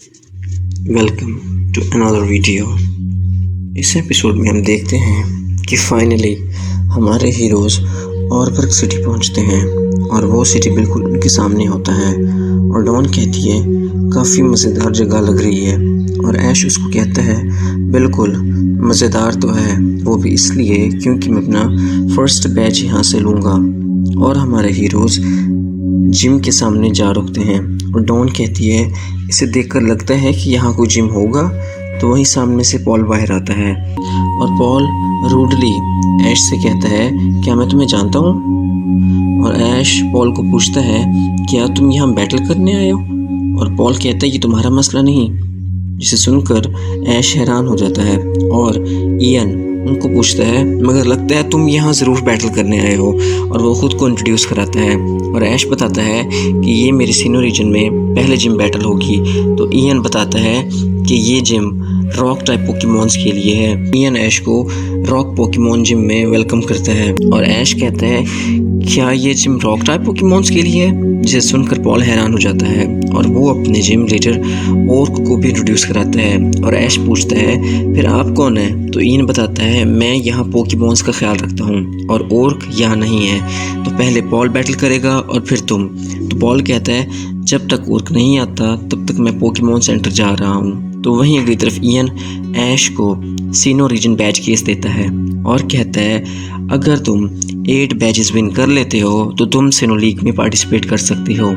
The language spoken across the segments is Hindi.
Welcome to another video. इस एपिसोड में हम देखते हैं कि फाइनली हमारे हीरोज़ ऑरबर्ग सिटी पहुंचते हैं और वो सिटी बिल्कुल उनके सामने होता है और डॉन कहती है काफ़ी मज़ेदार जगह लग रही है और ऐश उसको कहता है बिल्कुल मज़ेदार तो है, वो भी इसलिए क्योंकि मैं अपना फ़र्स्ट बैच यहाँ से लूँगा। और हमारे हीरोज़ जिम के सामने जा रुकते हैं और डॉन कहती है इसे देखकर लगता है कि यहाँ कोई जिम होगा। तो वहीं सामने से पॉल बाहर आता है और पॉल रूडली ऐश से कहता है क्या मैं तुम्हें जानता हूँ। और ऐश पॉल को पूछता है क्या तुम यहाँ बैटल करने आए हो। और पॉल कहता है ये तुम्हारा मसला नहीं, जिसे सुनकर ऐश हैरान हो जाता है और इयन उनको पूछता है मगर लगता है तुम यहाँ ज़रूर बैटल करने आए हो। और वो ख़ुद को इंट्रोड्यूस कराता है और ऐश बताता है कि ये मेरे सीनो रीजन में पहले जिम बैटल होगी। तो इयन बताता है कि ये जिम रॉक टाइप पोकेमॉन्स के लिए है। इयन ऐश को रॉक पोकेमॉन जिम में वेलकम करता है और ऐश कहता है क्या ये जिम रॉक टाइप पोकेमॉन्स के लिए है, जिसे सुनकर पॉल हैरान हो जाता है और वो अपने जिम लीडर ओर्क को भी इंट्रोड्यूस कराता है। और ऐश पूछता है फिर आप कौन है। तो इयन बताता है मैं यहाँ पोकेमॉन्स का ख्याल रखता हूँ और ओर्क यहाँ नहीं है, तो पहले पॉल बैटल करेगा और फिर तुम। तो पॉल कहता है जब तक ओर्क नहीं आता तब तक मैं पोकेमॉन सेंटर जा रहा हूँ। तो वहीं अगली तरफ इयन ऐश को सीनो रीजन बैच केस देता है और कहता है अगर तुम 8 बैचेस विन कर लेते हो तो तुम सीनो लीग में पार्टिसिपेट कर सकते हो।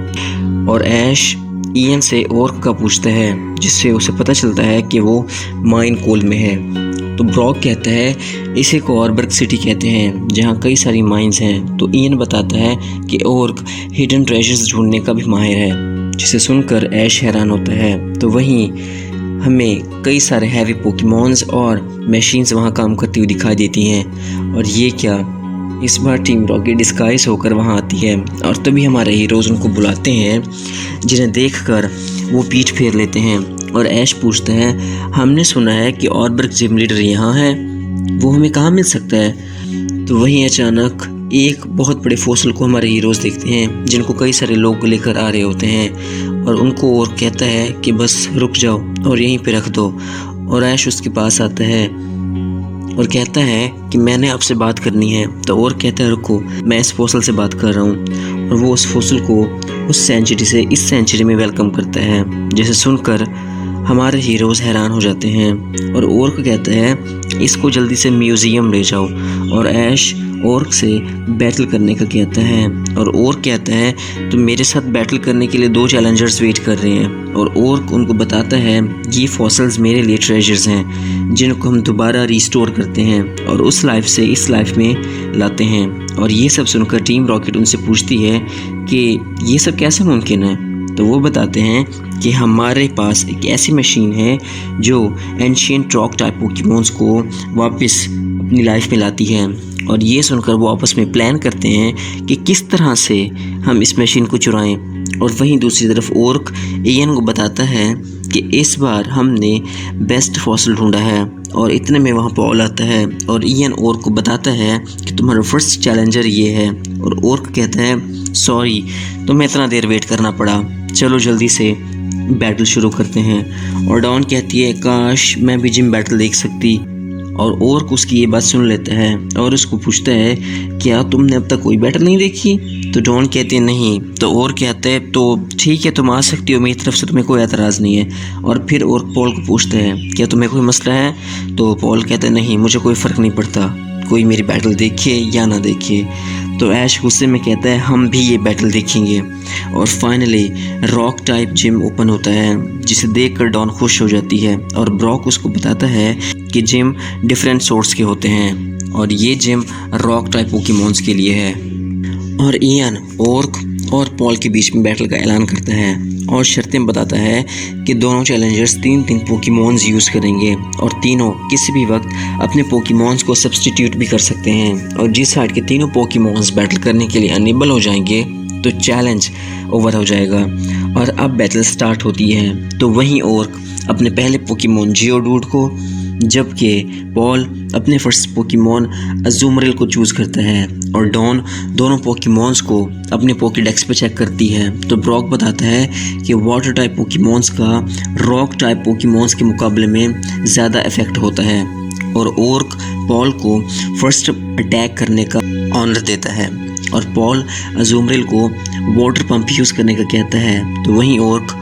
और ऐश इयन से ओर्क का पूछता है जिससे उसे पता चलता है कि वो माइन कोल में है। तो ब्रॉक कहता है इसे को ऑरबर्ग सिटी कहते हैं जहाँ कई सारी माइंस हैं। तो इयन बताता है कि ओर्क हिडन ट्रेजर्स ढूंढने का भी माहिर है, जिसे सुनकर ऐश हैरान होता है। तो वहीं हमें कई सारे हैवी पोकेमॉन्स और मशीन्स वहाँ काम करती हुई दिखाई देती हैं। और ये क्या, इस बार टीम रॉकेट डिस्गाइज होकर वहाँ आती है और तभी हमारे हीरोज़ उनको बुलाते हैं, जिन्हें देखकर वो पीठ फेर लेते हैं। और ऐश पूछता है हमने सुना है कि ऑरबर्ग जिम लीडर यहाँ है, वो हमें कहाँ मिल सकता है। तो वहीं अचानक एक बहुत बड़े फॉसिल को हमारे हीरोज़ देखते हैं जिनको कई सारे लोग लेकर आ रहे होते हैं और उनको और कहता है कि बस रुक जाओ और यहीं पे रख दो। और ऐश उसके पास आता है और कहता है कि मैंने आपसे बात करनी है। तो और कहता है रुको मैं इस फॉसिल से बात कर रहा हूँ। और वो उस फॉसिल को उस सेंचुरी से इस सेंचुरी में वेलकम करता है, जिसे सुनकर हमारे हीरोज़ हैरान हो जाते हैं। और ओर्क कहता है इसको जल्दी से म्यूज़ियम ले जाओ। और ऐश ओर्क से बैटल करने का कहता है और ओर्क कहता है तो मेरे साथ बैटल करने के लिए 2 चैलेंजर्स वेट कर रहे हैं। और ओर्क उनको बताता है ये फॉसिल्स मेरे लिए ट्रेजर्स हैं जिनको हम दोबारा रिस्टोर करते हैं और उस लाइफ से इस लाइफ में लाते हैं। और ये सब सुनकर टीम रॉकेट उनसे पूछती है कि ये सब कैसे मुमकिन है। तो वो बताते हैं कि हमारे पास एक ऐसी मशीन है जो एंशिएंट रॉक टाइप पोकेमॉन्स को वापस अपनी लाइफ में लाती है। और ये सुनकर वो आपस में प्लान करते हैं कि किस तरह से हम इस मशीन को चुराएं। और वहीं दूसरी तरफ ओर्क इयन को बताता है कि इस बार हमने बेस्ट फॉसिल ढूंढा है। और इतने में वहाँ पॉल आता है और इयन ओर्क को बताता है कि तुम्हारा फर्स्ट चैलेंजर ये है। और ओर्क कहता है सॉरी तुम्हें इतना देर वेट करना पड़ा, चलो जल्दी से बैटल शुरू करते हैं। और डॉन कहती है काश मैं भी जिम बैटल देख सकती। और ओर्क उसकी ये बात सुन लेता है और उसको पूछता है क्या तुमने अब तक कोई बैटल नहीं देखी। तो डॉन कहते हैं नहीं। तो ओर्क कहता है तो ठीक है तुम आ सकती हो, मेरी तरफ से तुम्हें कोई एतराज़ नहीं है। और फिर ओर्क पॉल को पूछता है क्या तुम्हें कोई मसला है। तो पॉल कहता है नहीं मुझे कोई फ़र्क नहीं पड़ता, कोई मेरी बैटल देखे या ना देखे। तो ऐश गुस्से में कहता है हम भी ये बैटल देखेंगे। और finally rock type gym open होता है, जिसे देखकर डॉन खुश हो जाती है। और ब्रॉक उसको बताता है कि जिम डिफरेंट सोर्स के होते हैं और ये जिम रॉक टाइप पोकेमॉन्स के लिए है। और इयन ओर्क और पॉल के बीच में बैटल का ऐलान करता है और शर्तें बताता है कि दोनों चैलेंजर्स 3 पोकेमॉन्स यूज़ करेंगे और तीनों किसी भी वक्त अपने पोकेमॉन्स को सब्स्टिट्यूट भी कर सकते हैं। और जिस साइड के तीनों पोकेमॉन्स बैटल करने के लिए अनेबल हो जाएंगे तो चैलेंज ओवर हो जाएगा और अब बैटल स्टार्ट होती है। तो वहीं ओर्क अपने पहले पोकेमॉन जियोडूड को जबकि पॉल अपने फर्स्ट पोकेमॉन अज़ूमरेल को चूज़ करता है और डॉन दोनों पोकेमॉन्स को अपने पोकेडेक्स पे चेक करती है। तो ब्रॉक बताता है कि वाटर टाइप पोकेमॉन्स का रॉक टाइप पोकेमॉन्स के मुकाबले में ज़्यादा इफेक्ट होता है और ओर्क पॉल को फर्स्ट अटैक करने का ऑनर देता है और पॉल अज़ूमरेल को वाटर पंप यूज़ करने का कहता है। तो वहीं ओर्क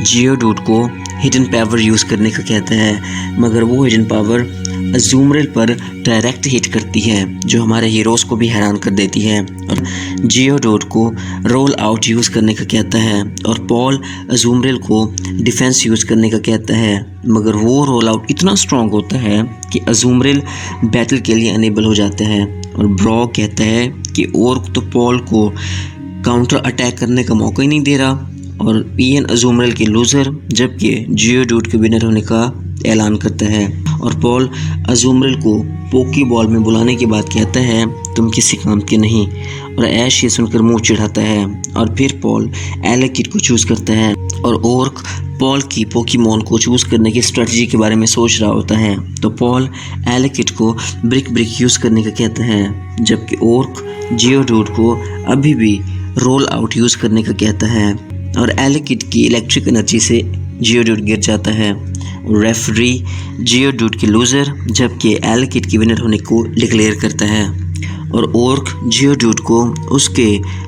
जियोडूड को हिडन पावर यूज़ करने का कहता है, मगर वो हिडन पावर अज़ूमरेल पर डायरेक्ट हिट करती है जो हमारे हीरोज़ को भी हैरान कर देती है और जियोडूड को रोल आउट यूज़ करने का कहता है और पॉल अज़ूमरेल को डिफेंस यूज़ करने का कहता है, मगर वो रोल आउट इतना स्ट्रॉन्ग होता है कि अज़ूमरेल बैटल के लिए अनेबल हो जाता है और ब्रॉक कहता है कि ओर्क तो पॉल को काउंटर अटैक करने का मौका ही नहीं दे रहा और इयन अज़ूमरेल के लूज़र जबकि जियोडूड के विनर होने का ऐलान करता है और पॉल अज़ूमरेल को पोकी बॉल में बुलाने के बाद कहता है तुम किसी काम के नहीं और ऐश ये सुनकर मुंह चिढ़ाता है और फिर पॉल एलेकिड को चूज़ करता है और ओर्क पॉल की पोकेमॉन को चूज़ करने की स्ट्रेटजी के बारे में सोच रहा होता है। तो पॉल एलेकिड को ब्रिक यूज़ करने का कहता है जबकि ओर्क जियोडूड को अभी भी रोल आउट यूज़ करने का कहता है और एलेकिड की इलेक्ट्रिक एनर्जी से जियोडूड गिर जाता है। रेफरी जियोडूड के लूज़र जबकि एलेकिड के विनर होने को डिक्लेयर करता है और ओर्क जियोडूड को उसके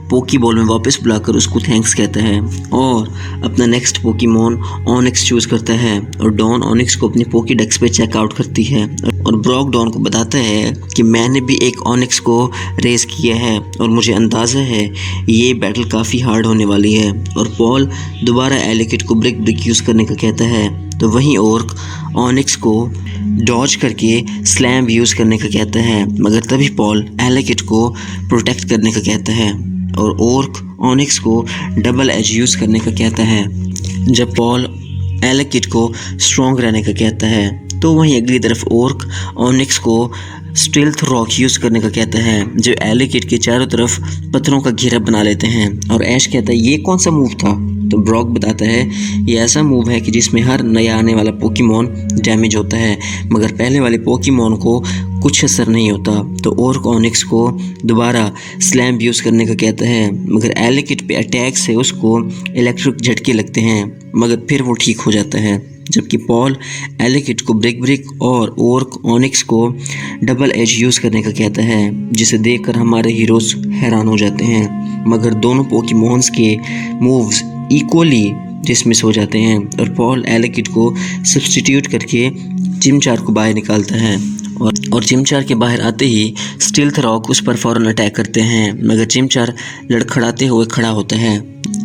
पोकी बॉल में वापस बुलाकर उसको थैंक्स कहता है और अपना नेक्स्ट पोकेमॉन ऑनिक्स चूज़ करता है और डॉन ऑनिक्स को अपने पोकेडेक्स पे चेकआउट करती है और ब्रॉक डॉन को बताता है कि मैंने भी एक ऑनिक्स को रेस किया है और मुझे अंदाज़ा है ये बैटल काफ़ी हार्ड होने वाली है और पॉल दोबारा एलेकिड को ब्रिक यूज़ करने का कहता है। तो वहीं ओर्क ऑनिक्स को डॉज करके स्लैम यूज़ करने का कहता है, मगर तभी पॉल एलेकिड को प्रोटेक्ट करने का कहता है और ओर्क ऑनिक्स को डबल एज यूज़ करने का कहता है। जब पॉल एलेकिड को स्ट्रॉन्ग रहने का कहता है तो वहीं अगली तरफ ओर्क ऑनिक्स को स्टील्थ रॉक यूज़ करने का कहता है जो एलेकिड के चारों तरफ पत्थरों का घेरा बना लेते हैं और ऐश कहता है ये कौन सा मूव था। तो ब्रॉक बताता है ये ऐसा मूव है कि जिसमें हर नया आने वाला पोकेमॉन डैमेज होता है मगर पहले वाले पोकेमॉन को कुछ असर नहीं होता। तो ओर्क ऑनिक्स को दोबारा स्लैम यूज़ करने का कहता है मगर एलेकिड पे अटैक से उसको इलेक्ट्रिक झटके लगते हैं मगर फिर वो ठीक हो जाता है। जबकि पॉल एलेकिड को ब्रिक और ओर्क ऑनिक्स को डबल एज यूज़ करने का कहता है जिसे देखकर हमारे हीरोज़ हैरान हो जाते हैं मगर दोनों पोकेमॉन्स के मूव्स इक्वली डिसमिस हो जाते हैं और पॉल एलेकिड को सब्स्टिट्यूट करके चिमचार को बाहर निकालता है और चिमचार के बाहर आते ही स्टील्थ रॉक उस पर फ़ौरन अटैक करते हैं मगर चिमचार लड़खड़ाते हुए खड़ा होता है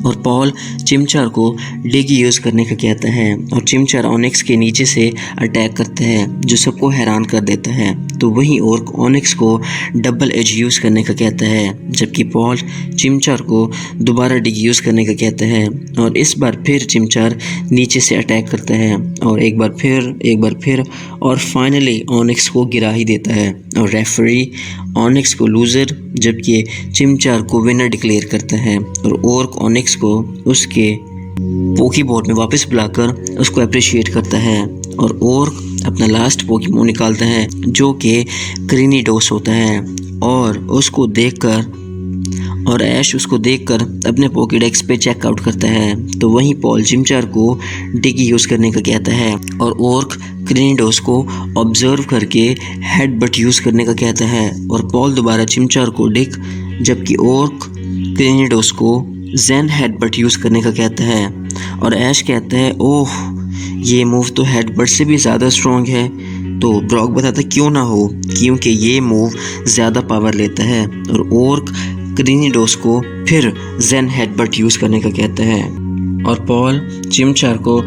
और पॉल चिमचार को डिग यूज़ करने का कहता है और चिमचार ऑनिक्स के नीचे से अटैक करता है जो सबको हैरान कर देता है। तो वहीं ओर्क ऑनिक्स को डबल एज यूज़ करने का कहता है जबकि पॉल चिमचार को दोबारा डिग यूज़ करने का कहता है और इस बार फिर चिमचार नीचे से अटैक करता है और एक बार फिर और फाइनली ऑनिक्स को गिरा ही देता है और रेफरी ऑनिक्स को लूज़र जबकि चिमचार को विनर डिक्लेयर करता है और ओर्क ऑनिक्स को उसके पोकेबॉल में वापस बुलाकर उसको अप्रिशिएट करता है और ओर्क अपना लास्ट पोकेमॉन निकालता है जो कि क्रीनिडोस होता है और उसको देखकर और ऐश उसको देखकर अपने पोकेडेक्स पे चेकआउट करता है। तो वहीं पॉल चिमचार को डिग यूज़ करने का कहता है और ओर्क क्रीनिडोस को ऑब्जर्व करके हेडबट यूज़ करने का कहता है और पॉल दोबारा चिमचार को डिग जबकि ओर्क क्रीनिडोस को ज़ेन हेडबट यूज़ करने का कहता है और ऐश कहता है ओह ये मूव तो हेडबट से भी ज़्यादा स्ट्रॉन्ग है। तो ब्रॉक बताता क्यों ना हो क्योंकि ये मूव ज़्यादा पावर लेता है और ओर्क क्रीनिडोस को फिर ज़ेन हेडबट यूज़ करने का कहता है और पॉल चिमचार को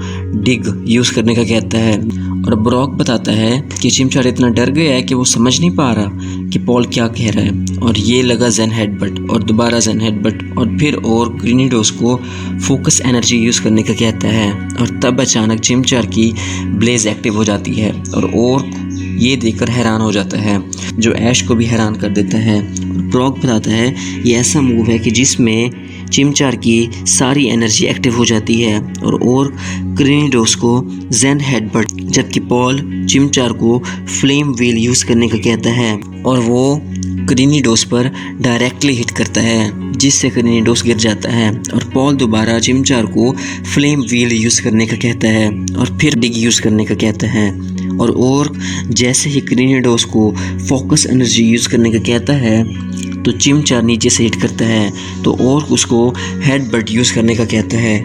डिग यूज़ करने का कहता है और ब्रॉक बताता है कि चिमचार इतना डर गया है कि वो समझ नहीं पा रहा कि पॉल क्या कह रहा है और ये लगा ज़ेन हेडबट और दोबारा ज़ेन हेडबट और फिर और क्रीनिडोस को फोकस एनर्जी यूज़ करने का कहता है और तब अचानक चिमचार की ब्लेज एक्टिव हो जाती है और ये देखकर हैरान हो जाता है जो ऐश को भी हैरान कर देता है। ब्रॉक बताता है ये ऐसा मूव है कि जिसमें चिमचार की सारी एनर्जी एक्टिव हो जाती है और क्रेनिडोस को जेन हेडबट, जबकि पॉल चिमचार को फ्लेम व्हील यूज़ करने का कहता है और वो क्रेनिडोस पर डायरेक्टली हिट करता है जिससे क्रेनिडोस गिर जाता है और पॉल दोबारा चिमचार को फ्लेम व्हील यूज़ करने का कहता है और फिर डिग यूज़ करने का कहता है और जैसे ही क्रेनिडोस को फोकस एनर्जी यूज़ करने का कहता है तो चिमचार नीचे से हिट करता है तो उसको हेडबट यूज़ करने का कहता है,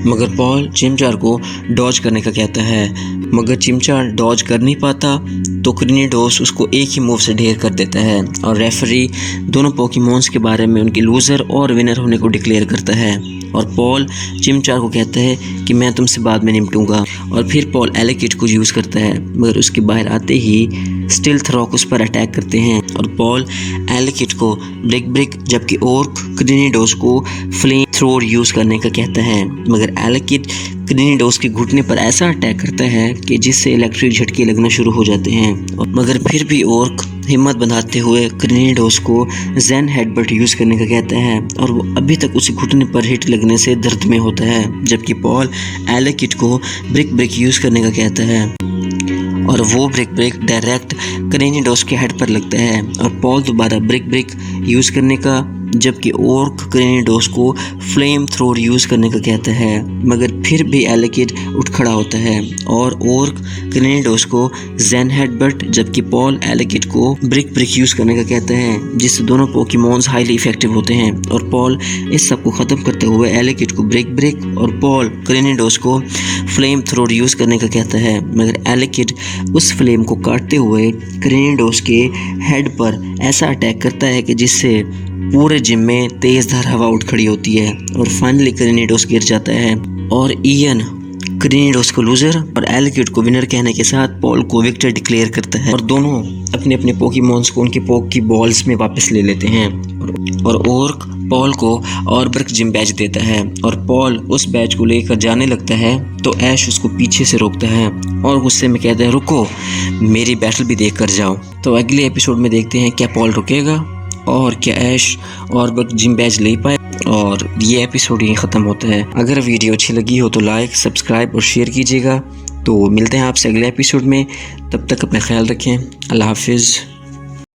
मगर पॉल चिमचार को डॉज करने का कहता है, मगर चिमचार डॉज कर नहीं पाता तो क्रेनिडोस उसको एक ही मूव से ढेर कर देता है और रेफरी दोनों पोकेमॉन्स के बारे में उनके लूज़र और विनर होने को डिक्लेयर करता है और पॉल चिमचार को कहता है कि मैं तुमसे बाद में निपटूंगा और फिर पॉल एलेकिड को यूज़ करता है, मगर उसके बाहर आते ही स्टिल्थ रॉक उस पर अटैक करते हैं और पॉल एलेकिड को ब्रिक जबकि क्रेनिडोस को फ्लेम थ्रोर यूज़ करने का कहता है, मगर एलेकिड क्रेनिडोस के घुटने पर ऐसा अटैक करता है कि जिससे इलेक्ट्रिक झटके लगना शुरू हो जाते हैं मगर फिर भी हिम्मत बंधाते हुए क्रेनिडोस को जेन हेडबट यूज़ करने का कहता है और वो अभी तक उसी घुटने पर हिट लगने से दर्द में होता है, जबकि पॉल एलेकिड को ब्रिक यूज़ करने का कहता है और वो ब्रिक डायरेक्ट क्रेनिडोस के हेड पर लगता है और पॉल दोबारा ब्रिक यूज़ करने का, जबकि क्रेनिडोस को फ्लेम थ्रोर यूज़ करने का कहता है, मगर फिर भी एलेकिड उठ खड़ा होता है और क्रेनिडोस को जेन हेडबट जबकि पॉल एलेकिड को ब्रिक यूज़ करने का कहता है जिससे दोनों पोकेमॉन्स हाईली इफेक्टिव होते हैं और पॉल इस सब को ख़त्म करते हुए एलेकिड को ब्रिक और पॉल क्रेनिडोस को फ्लेम थ्रोर यूज़ करने का कहता है, मगर एलेकिड उस फ्लेम को काटते हुए क्रेनिडोस के हेड पर ऐसा अटैक करता है कि जिससे पूरे जिम में तेज़ धार हवा उठ खड़ी होती है और फाइनली क्रेनिडोस गिर जाता है और इयन क्रेनिडोस को लूज़र और एलेकिड को विनर कहने के साथ पॉल को विक्टर डिक्लेयर करता है और दोनों अपने अपने पोकेमॉन्स को उनके पोक की बॉल्स में वापस ले लेते हैं और पॉल को ऑर्बर्क जिम बैच देता है और पॉल उस बैच को लेकर जाने लगता है तो ऐश उसको पीछे से रोकता है और गुस्से में कहता है रुको, मेरी बैटल भी देख कर जाओ। तो अगले एपिसोड में देखते हैं क्या पॉल रुकेगा और क्या ऐश ऑर्बर्क जिम बैच ले पाए और ये एपिसोड यहीं ख़त्म होता है। अगर वीडियो अच्छी लगी हो तो लाइक, सब्सक्राइब और शेयर कीजिएगा। तो मिलते हैं आपसे अगले एपिसोड में, तब तक अपना ख्याल रखें। अल्लाह हाफिज़।